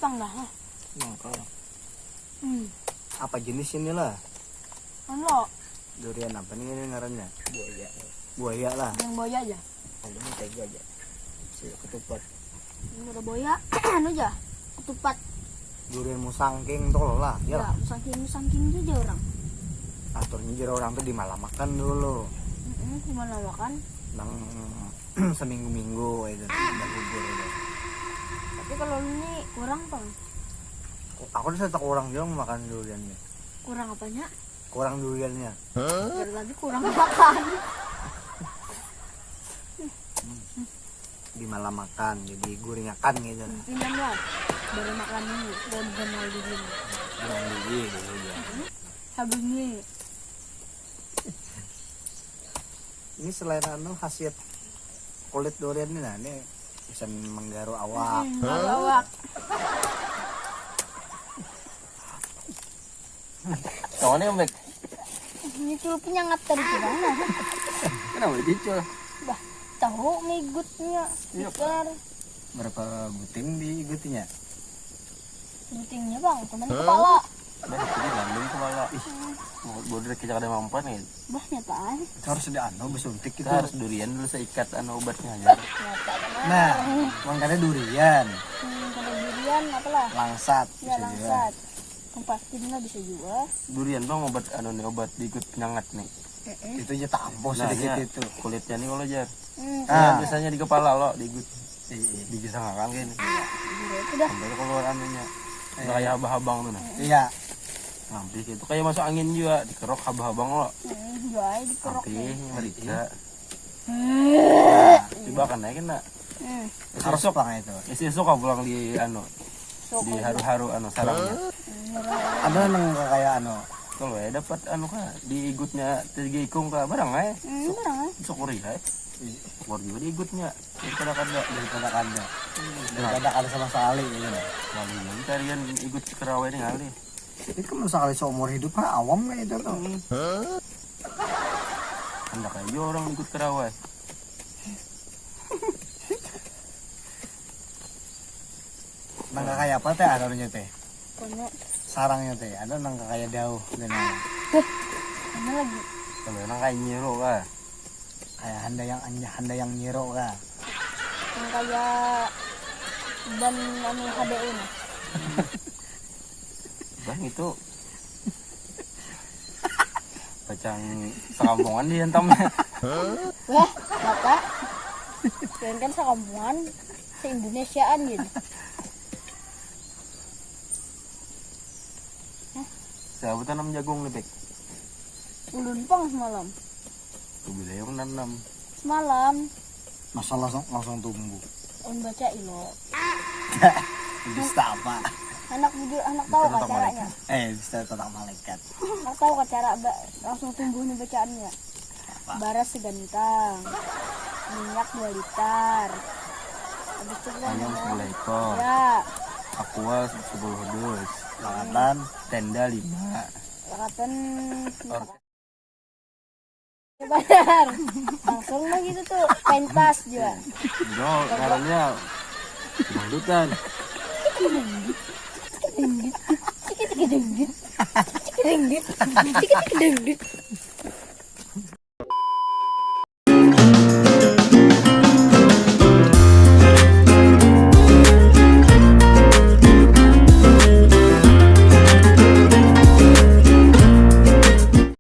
Jepang dah. Nangka. Hmm. Apa jenis ini lah? Ano? Durian apa nih ini ngarannya? Buaya. Buaya lah. Yang boya aja. Kalau ini tega aja. Si ketupat. Yang ada boya. Ano aja? Ketupat. Durian musangking tuh lah. Ya, Ya. musangking aja orang. Aturnya jero orang tuh dimalamakan dulu. Gimana makan? Nang seminggu-minggu itu udah gugur itu. Tapi kalau ini kurang bang. Aku udah tak kurang juga makan duriannya. Kurang apanya? Kurang duriannya. Biar lagi kurang makan. Dimalamakan jadi guringakan gitu. Pindah lah. Baru makan ini. Baru kenal di sini. Kurang duri dulu dia. Habis ini. Ini selain anu khasiat kulit durian ini nah ini bisa menggaru awak. Awak. Soalnya yang baik. Ini culupnya ngatar di mana? Kenapa dicul? Bah, tahu migutnya. Sekitar Berapa buting diikutinya? butingnya bang, cuman kepala. Bah, jadi landung kepala. Ih, bodoh kita kada mampan nih. Bah, nyataan. Harus di anu besuntik gitu. Kita harus durian dulu seikat anu obatnya aja. Nyataan. Nah, makanya durian, Kalau durian apalah? langsat Ya bisa juga. langsat. Kumpasin lah bisa juga. Durian bang obat anu nih obat diikut penyangat nih. Itu aja tampos Nah, sedikit ya, itu. kulitnya nih kalau jar. Ah. Biasanya di kepala lo diikut digisangakan gini. Itu dah. Sampai keluar anunya. Udah kayak habang-habang tuh nah. Iya. Hampir itu kayak masuk angin juga dikerok habang-habang lo. Jual dikerok. Hampir mereka. Nah, Tiba kan naik kena. harus Esok pang itu. esok kau pulang di anu di haru-haru anu sarangnya. Ada nang kayak anu. Kalau ya dapat anu kah di igutnya tiga ikung kah barang eh. Barang Sokori eh. Keluar juga di igutnya. Daripada kada Daripada kada. Daripada kada sama sekali gitu. kali ini tarian igut kerawai ini kali. Itu kan sekali seumur hidup kan awam kayak itu tuh. Hendak aja orang ikut kerawai. Nang kayak apa teh ada nya teh? Kono. Sarangnya teh ada nang kayak dauh dan Mana lagi? Kalau orang kayak nyiro kah. kayak handa yang nyiro kah. Yang kayak ban anu HDU nah. Bang itu bacang sekampungan di hentamnya. Wah, mata. Kalian kan sekampungan se-Indonesiaan gitu. Siapa tanam jagung nih, Bek? Ulun pang semalam. Tuh bila yang nanam. Semalam Masa langsung tumbuh. un baca ilo. Bisa apa? Anak tahu Bisa kan caranya. Bisa tentang malaikat. Anak tahu kan cara langsung tumbuh nih bacaannya. Bara segantang. Minyak 2 liter. Habis itu kan Ayam 11 ekor. ya, Aqua 10 dus. Lawatan Tenda 5. lakatan bayar. Langsung mah gitu tuh, pentas juga. Jo, karena dangdutan. Cikit-cikit. Cikit-cikit. Cikit-cikit.